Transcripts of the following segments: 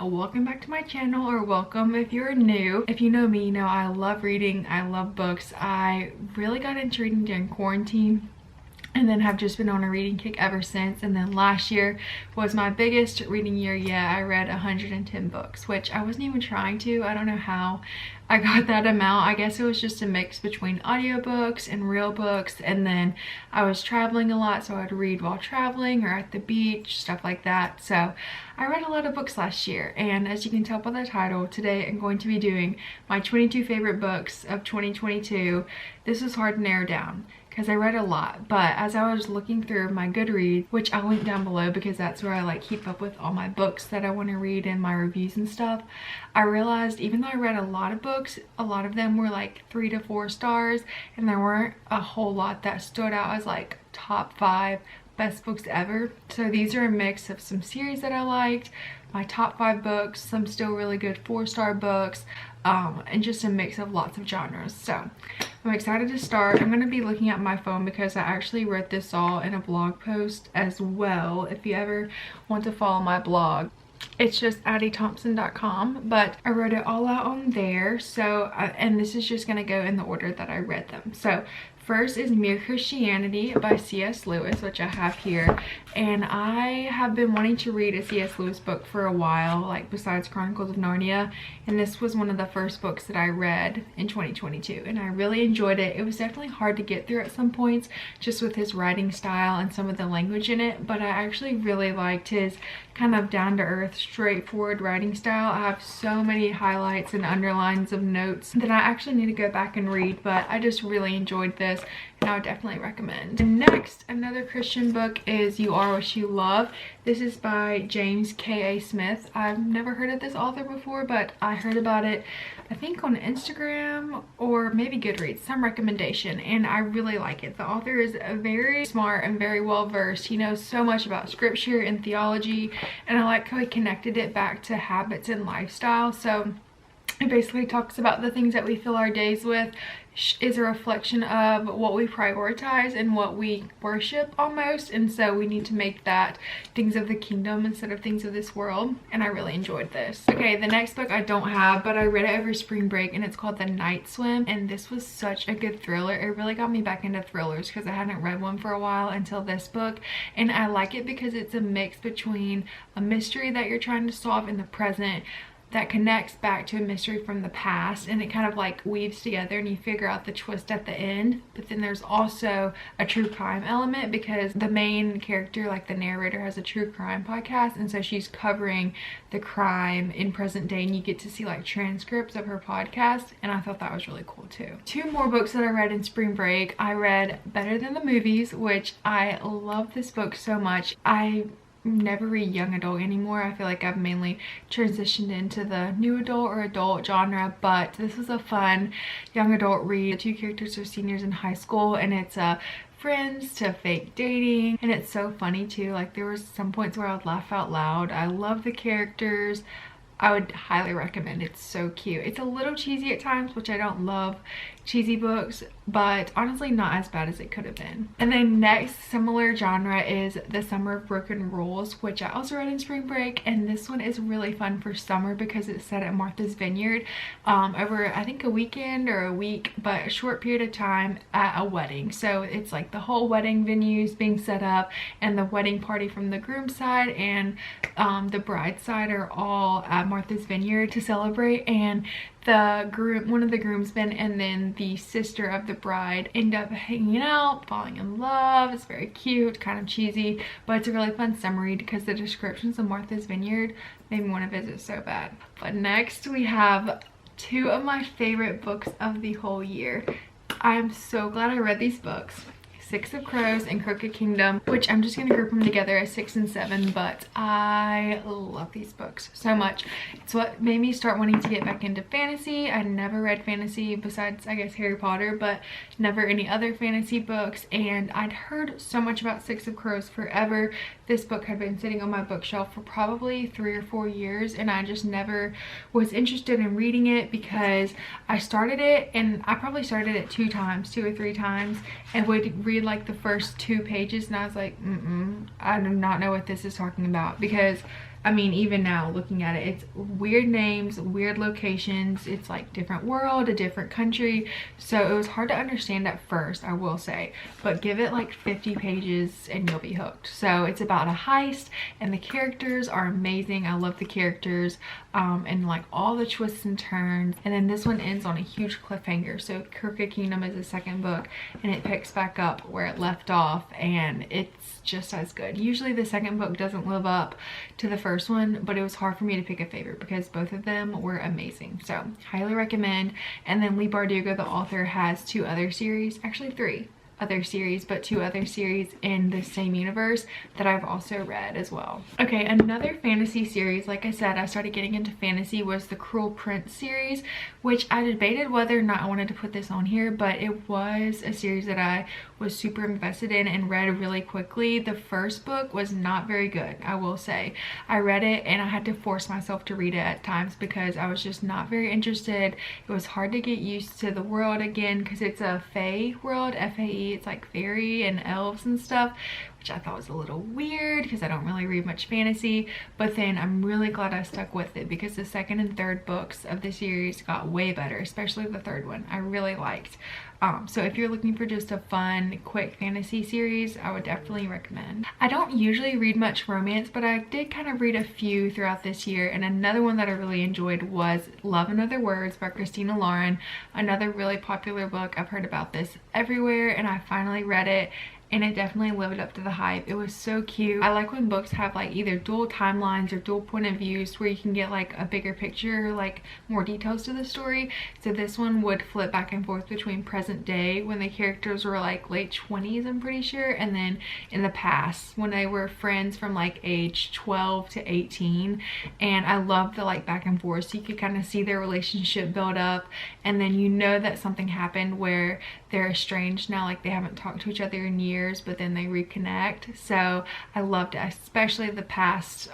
welcome back to my channel, or welcome if you're new. If you know me, you know I love reading, I love books. I really got into reading during quarantine and then have just been on a reading kick ever since. And then last year was my biggest reading year yet. I read 110 books, which I wasn't even trying to. I don't know how I got that amount. I guess it was just a mix between audiobooks and real books, and then I was traveling a lot, so I'd read while traveling or at the beach, stuff like that. So I read a lot of books last year, and as you can tell by the title, today I'm going to be doing my 22 favorite books of 2022. This was hard to narrow down because I read a lot, but as I was looking through my Goodreads, which I'll link down below because that's where I like keep up with all my books that I want to read and my reviews and stuff, I realized even though I read a lot of books, a lot of them were like 3 to 4 stars, and there weren't a whole lot that stood out as like top 5 best books ever. So these are a mix of some series that I liked, my top 5 books, some still really good 4-star books, and just a mix of lots of genres. So I'm excited to start. I'm going to be looking at my phone because I actually wrote this all in a blog post as well. If you ever want to follow my blog, it's just addiethompson.com, but I wrote it all out on there. So and this is just going to go in the order that I read them. So first is Mere Christianity by C.S. Lewis, which I have here, and I have been wanting to read a C.S. Lewis book for a while, like besides Chronicles of Narnia, and this was one of the first books that I read in 2022, and I really enjoyed it. It was definitely hard to get through at some points just with his writing style and some of the language in it, but I actually really liked his kind of down-to-earth, straightforward writing style. I have so many highlights and underlines of notes that I actually need to go back and read, but I just really enjoyed this and I would definitely recommend. And next, another Christian book is You Are What You Love. This is by James K.A. Smith. I've never heard of this author before, but I heard about it I think on Instagram or maybe Goodreads, some recommendation, and I really like it. The author is very smart and very well versed. He knows so much about scripture and theology, and I like how he connected it back to habits and lifestyle. So it basically talks about the things that we fill our days with is a reflection of what we prioritize and what we worship almost, and so we need to make that things of the kingdom instead of things of this world, and I really enjoyed this. Okay, the next book I don't have, but I read it over spring break, and it's called The Night Swim, and this was such a good thriller. It really got me back into thrillers because I hadn't read one for a while until this book, and I like it because it's a mix between a mystery that you're trying to solve in the present that connects back to a mystery from the past, and it kind of like weaves together and you figure out the twist at the end. But then there's also a true crime element because the main character, like the narrator, has a true crime podcast, and so she's covering the crime in present day, and you get to see like transcripts of her podcast, and I thought that was really cool too. 2 more books that I read in spring break. I read Better Than the Movies, which I love this book so much. I never read young adult anymore. I feel like I've mainly transitioned into the new adult or adult genre, but this is a fun young adult read. The 2 characters are seniors in high school, and it's friends to fake dating, and it's so funny too. Like there was some points where I would laugh out loud. I love the characters. I would highly recommend. It's so cute. It's a little cheesy at times, which I don't love cheesy books, but honestly not as bad as it could have been. And then next, similar genre, is The Summer of Broken Rules, which I also read in spring break, and this one is really fun for summer because it's set at Martha's Vineyard over I think a weekend or a week, but a short period of time at a wedding. So it's like the whole wedding venues being set up, and the wedding party from the groom's side and the bride's side are all at Martha's Vineyard to celebrate, and the groom, one of the groomsmen, and then the sister of the bride end up hanging out, falling in love. It's very cute, kind of cheesy, but it's a really fun summer read because the descriptions of Martha's Vineyard made me want to visit so bad. But next we have 2 of my favorite books of the whole year. I'm so glad I read these books. Six of Crows and Crooked Kingdom, which I'm just going to group them together as 6 and 7, but I love these books so much. It's what made me start wanting to get back into fantasy. I never read fantasy besides, I guess, Harry Potter, but never any other fantasy books, and I'd heard so much about Six of Crows forever. This book had been sitting on my bookshelf for probably 3 or 4 years, and I just never was interested in reading it because I started it, and I probably started it 2 or 3 times, and would read like the first 2 pages, and I was like, I do not know what this is talking about, because I mean, even now looking at it, it's weird names, weird locations. It's like different world, a different country. So it was hard to understand at first, I will say, but give it like 50 pages and you'll be hooked. So it's about a heist and the characters are amazing. I love the characters and like all the twists and turns. And then this one ends on a huge cliffhanger. So Crooked Kingdom is the second book and it picks back up where it left off, and it's just as good. Usually the second book doesn't live up to the first one, but it was hard for me to pick a favorite because both of them were amazing. So highly recommend. And then Lee Bardugo, the author, has two other series, actually three other series, but two other series in the same universe that I've also read as well. Okay, another fantasy series, like I said, I started getting into fantasy, was the Cruel Prince series, which I debated whether or not I wanted to put this on here, but it was a series that I was super invested in and read really quickly. The first book was not very good, I will say. I read it and I had to force myself to read it at times because I was just not very interested. It was hard to get used to the world again because it's a fae world, F-A-E. It's like fairy and elves and stuff, which I thought was a little weird because I don't really read much fantasy. But then I'm really glad I stuck with it because the second and third books of the series got way better, especially the third one I really liked. So if you're looking for just a fun, quick fantasy series, I would definitely recommend. I don't usually read much romance, but I did kind of read a few throughout this year, and another one that I really enjoyed was Love and Other Words by Christina Lauren. Another really popular book. I've heard about this everywhere, and I finally read it, and it definitely lived up to the hype. It was so cute. I like when books have like either dual timelines or dual point of views where you can get like a bigger picture, like more details to the story. So this one would flip back and forth between present day when the characters were like late 20s, I'm pretty sure, and then in the past when they were friends from like age 12 to 18. And I love the like back and forth, so you could kind of see their relationship build up, and then you know that something happened where they're estranged now, like they haven't talked to each other in years, but then they reconnect. So I loved it, especially the past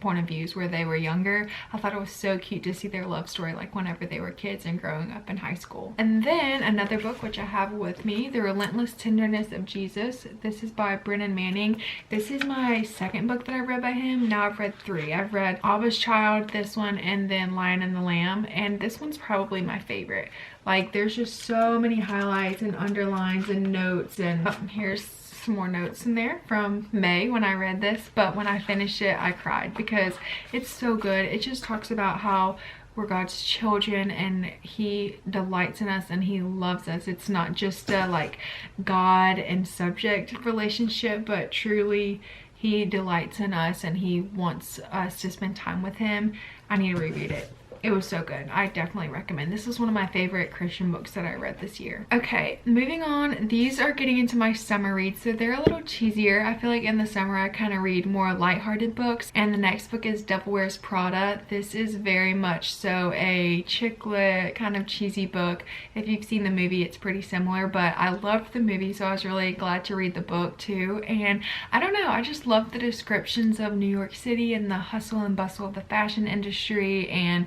point of views where they were younger. I thought it was so cute to see their love story like whenever they were kids and growing up in high school. And then another book which I have with me, The Relentless Tenderness of Jesus. This is by Brennan Manning. This is my second book that I read by him. Now I've read three. I've read Abba's Child, this one, and then Lion and the Lamb, and this one's probably my favorite. Like there's just so many highlights and underlines and notes, and here's some more notes in there from May when I read this. But when I finished it, I cried because it's so good. It just talks about how we're God's children and he delights in us and he loves us. It's not just a like God and subject relationship, but truly he delights in us and he wants us to spend time with him. I need to reread it. It was so good. I definitely recommend. This is one of my favorite Christian books that I read this year. Okay, moving on. These are getting into my summer reads, so they're a little cheesier. I feel like in the summer I kind of read more lighthearted books. And the next book is Devil Wears Prada. This is very much so a chick lit kind of cheesy book. If you've seen the movie, it's pretty similar, but I loved the movie, so I was really glad to read the book too. And I don't know, I just love the descriptions of New York City and the hustle and bustle of the fashion industry, and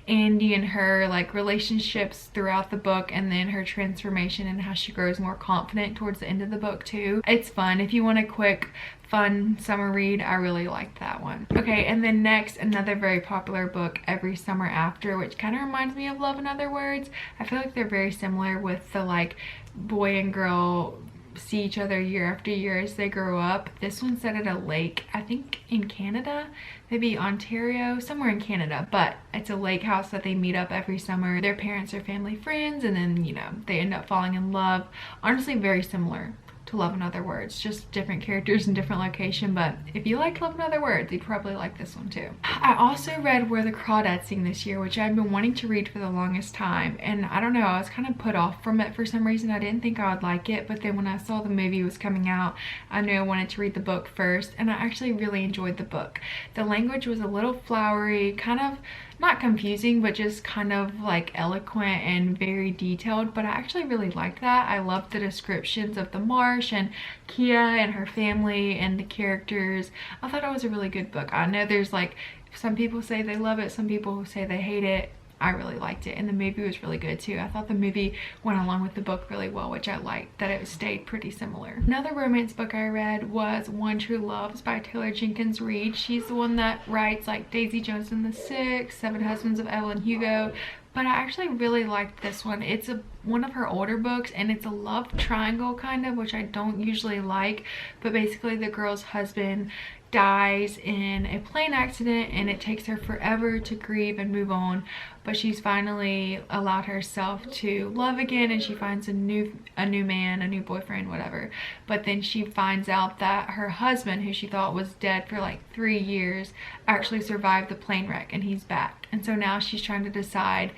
Andy and her like relationships throughout the book, and then her transformation and how she grows more confident towards the end of the book too. It's fun. If you want a quick fun summer read, I really liked that one. Okay, and then next, another very popular book, Every Summer After, which kind of reminds me of Love and Other Words. I feel like they're very similar with the like boy and girl see each other year after year as they grow up. This one's set at a lake, I think in Canada, maybe Ontario, somewhere in Canada, but it's a lake house that they meet up every summer. Their parents are family friends, and then, you know, they end up falling in love. Honestly, very similar to Love and Other Words, just different characters and different location. But if you like Love and Other Words, you'd probably like this one too. I also read Where the Crawdads Sing this year, which I've been wanting to read for the longest time, and I don't know, I was kind of put off from it for some reason. I didn't think I would like it, but then when I saw the movie was coming out, I knew I wanted to read the book first, and I actually really enjoyed the book. The language was a little flowery, kind of not confusing, but just kind of like eloquent and very detailed, but I actually really liked that. I loved the descriptions of the marsh and Kia and her family and the characters. I thought it was a really good book. I know there's like, some people say they love it, some people say they hate it. I really liked it, and the movie was really good too. I thought the movie went along with the book really well, which I liked, that it stayed pretty similar. Another romance book I read was One True Loves by Taylor Jenkins Reid. She's the one that writes like Daisy Jones and the Six, Seven Husbands of Evelyn Hugo, but I actually really liked this one. It's one of her older books, and it's a love triangle kind of, which I don't usually like, but basically the girl's husband dies in a plane accident and it takes her forever to grieve and move on, but she's finally allowed herself to love again, and she finds a new man, a new boyfriend, whatever. But then she finds out that her husband, who she thought was dead for like 3 years, actually survived the plane wreck, and he's back. And so now she's trying to decide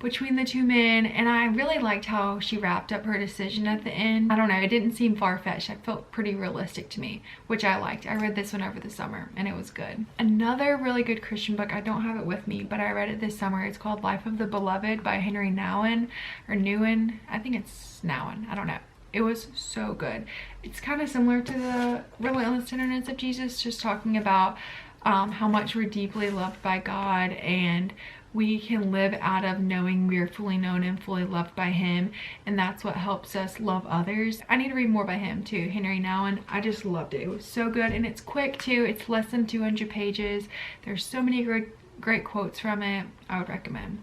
between the two men, and I really liked how she wrapped up her decision at the end. I don't know, it didn't seem far-fetched. It felt pretty realistic to me, which I liked. I read this one over the summer and it was good. Another really good Christian book, I don't have it with me, but I read it this summer. It's called Life of the Beloved by Henry Nouwen, or Newen. I think it's Nouwen, I don't know. It was so good. It's kind of similar to the Relentless Tenderness of Jesus, just talking about how much we're deeply loved by God, and we can live out of knowing we are fully known and fully loved by him, and that's what helps us love others. I need to read more by him too, Henry Nouwen. I just loved it. It was so good, and it's quick too. It's less than 200 pages. There's so many great quotes from it. I would recommend.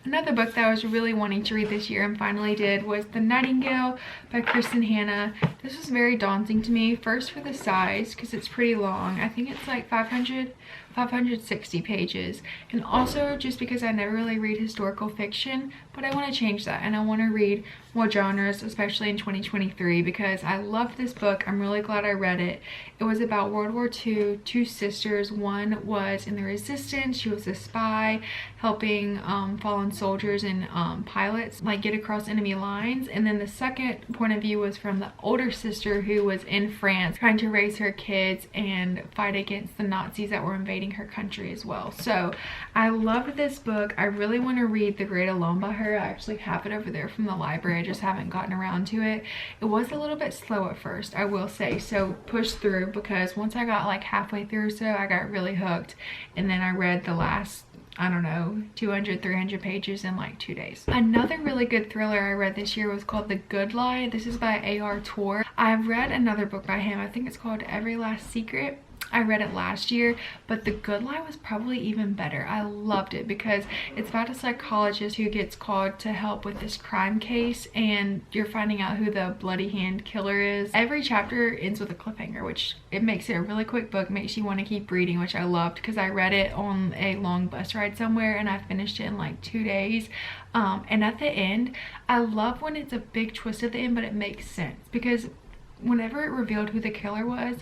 Another book that I was really wanting to read this year and finally did was The Nightingale by Kristen Hanna. This was very daunting to me, first for the size, because it's pretty long. I think it's like 560 pages, and also just because I never really read historical fiction, but I want to change that, and I want to read more genres, especially in 2023, because I loved this book. I'm really glad I read it. It was about World War II, two sisters. One was in the resistance. She was a spy helping fallen soldiers and pilots like get across enemy lines, and then the second point of view was from the older sister who was in France trying to raise her kids and fight against the Nazis that were invading her country as well. So I loved this book. I really want to read The Great Alone by her. I actually have it over there from the library. I just haven't gotten around to it. It was a little bit slow at first, I will say, so push through, because once I got like halfway through or so, I got really hooked, and then I read the last, I don't know, 200-300 pages in like 2 days. Another really good thriller I read this year was called The Good Lie. This is by A.R. Torr. I've read another book by him. I think it's called Every Last Secret. I read it last year, but The Good Lie was probably even better. I loved it because it's about a psychologist who gets called to help with this crime case, and you're finding out who the bloody hand killer is. Every chapter ends with a cliffhanger, which it makes it a really quick book, makes you want to keep reading, which I loved because I read it on a long bus ride somewhere and I finished it in like 2 days. And at the end, I love when it's a big twist at the end, but it makes sense, because whenever it revealed who the killer was,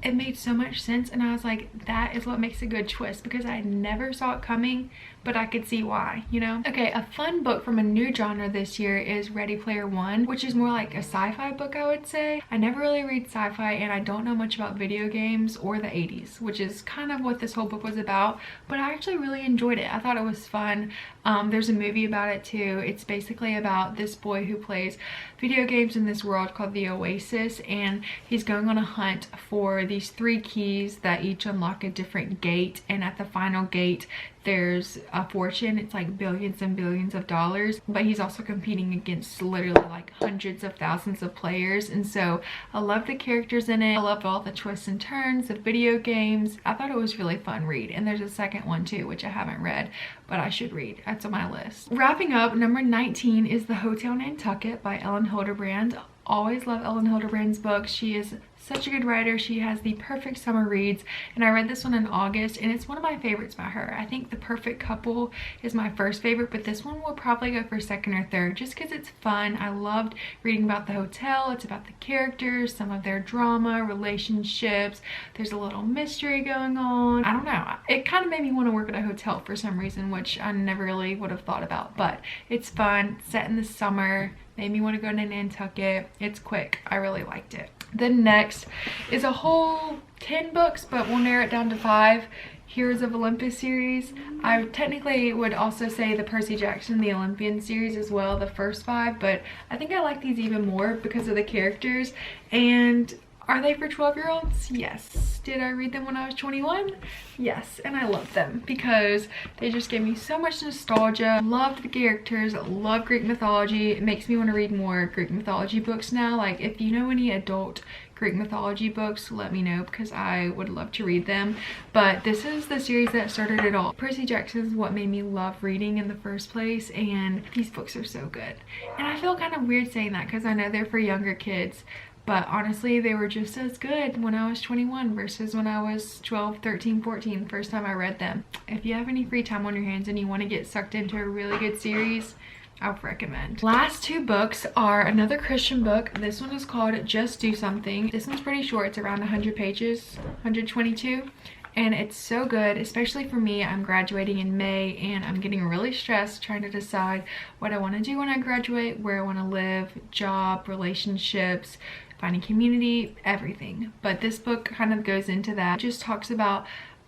it made so much sense, and I was like, that is what makes a good twist, because I never saw it coming, but I could see why, you know? Okay, a fun book from a new genre this year is Ready Player One, which is more like a sci-fi book, I would say. I never really read sci-fi, and I don't know much about video games or the 80s, which is kind of what this whole book was about, but I actually really enjoyed it. I thought it was fun. There's a movie about it too. It's basically about this boy who plays video games in this world called the Oasis, and he's going on a hunt for these 3 keys that each unlock a different gate, and at the final gate there's a fortune. It's like billions and billions of dollars, but he's also competing against literally like hundreds of thousands of players. And so I love the characters in it. I love all the twists and turns of video games. I thought it was really fun read, and there's a second one too, which I haven't read, but I should read. That's on my list. Wrapping up, number 19 is The Hotel Nantucket by Ellen Hilderbrand. Always love Ellen Hilderbrand's books. She is such a good writer. She has the perfect summer reads, and I read this one in August, and it's one of my favorites by her. I think The Perfect Couple is my first favorite, but this one will probably go for second or third just because it's fun. I loved reading about the hotel. It's about the characters, some of their drama, relationships. There's a little mystery going on. I don't know. It kind of made me want to work at a hotel for some reason, which I never really would have thought about, but it's fun. Set in the summer. Made me want to go to Nantucket. It's quick. I really liked it. The next is a whole 10 books, but we'll narrow it down to 5. Heroes of Olympus series. I technically would also say the Percy Jackson, the Olympian series as well, the first 5, but I think I like these even more because of the characters, and Are they for 12-year-olds? Yes. Did I read them when I was 21? Yes, and I love them because they just gave me so much nostalgia. Loved the characters, love Greek mythology. It makes me want to read more Greek mythology books now. Like, if you know any adult Greek mythology books, let me know because I would love to read them. But this is the series that started it all. Percy Jackson is what made me love reading in the first place, and these books are so good. And I feel kind of weird saying that because I know they're for younger kids, but honestly, they were just as good when I was 21 versus when I was 12, 13, 14, first time I read them. If you have any free time on your hands and you want to get sucked into a really good series, I would recommend. Last two books are another Christian book. This one is called Just Do Something. This one's pretty short. It's around 100 pages, 122. And it's so good, especially for me. I'm graduating in May and I'm getting really stressed trying to decide what I want to do when I graduate, where I want to live, job, relationships, finding community, everything. But this book kind of goes into that. It just talks about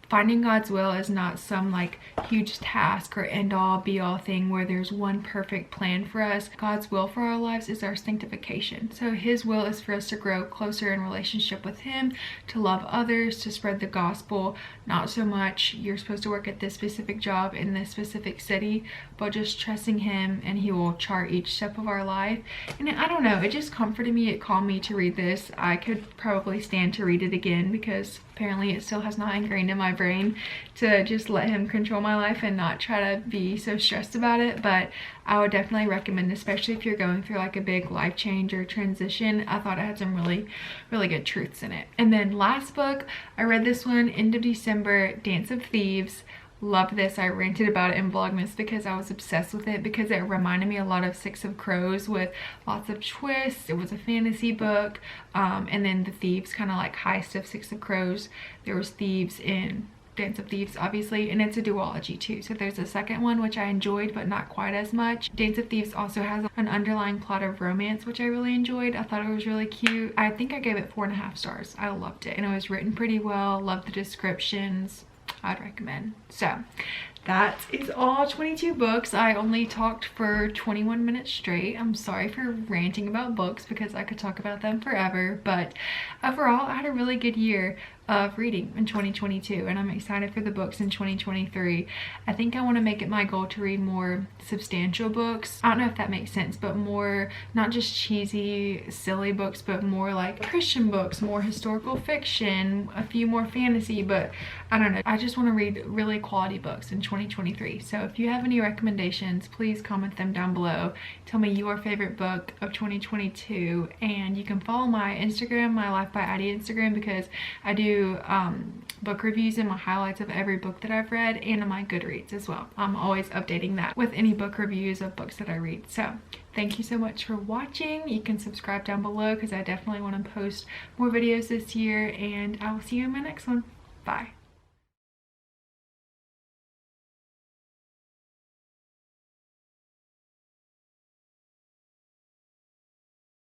finding God's will is not some like huge task or end all be all thing where there's one perfect plan for us. God's will for our lives is our sanctification. So his will is for us to grow closer in relationship with him, to love others, to spread the gospel. Not so much you're supposed to work at this specific job in this specific city, but just trusting him and he will chart each step of our life. And I don't know, it just comforted me. It calmed me to read this. I could probably stand to read it again because apparently it still has not ingrained in my brain to just let him control my life and not try to be so stressed about it. But I would definitely recommend, especially if you're going through like a big life change or transition. I thought it had some really good truths in it. And then last book, I read this one end of December, Dance of Thieves. Loved this. I ranted about it in Vlogmas because I was obsessed with it because it reminded me a lot of Six of Crows with lots of twists. It was a fantasy book, and then the thieves kind of like heist of Six of Crows. There was thieves in Dance of Thieves obviously, and it's a duology too. So there's a second one which I enjoyed but not quite as much. Dance of Thieves also has an underlying plot of romance which I really enjoyed. I thought it was really cute. I think I gave it 4.5 stars. I loved it and it was written pretty well. Loved the descriptions. I'd recommend. So that is all 22 books. I only talked for 21 minutes straight. I'm sorry for ranting about books because I could talk about them forever, but overall I had a really good year of reading in 2022 and I'm excited for the books in 2023. I think I want to make it my goal to read more substantial books. I don't know if that makes sense, but more not just cheesy silly books, but more like Christian books, more historical fiction, a few more fantasy, but I don't know. I just want to read really quality books in 2023. So if you have any recommendations, please comment them down below. Tell me your favorite book of 2022, and you can follow my Instagram, my Life by Addie Instagram, because I do book reviews and my highlights of every book that I've read, and on my Goodreads as well. I'm always updating that with any book reviews of books that I read. So thank you so much for watching. You can subscribe down below because I definitely want to post more videos this year, and I will see you in my next one. Bye.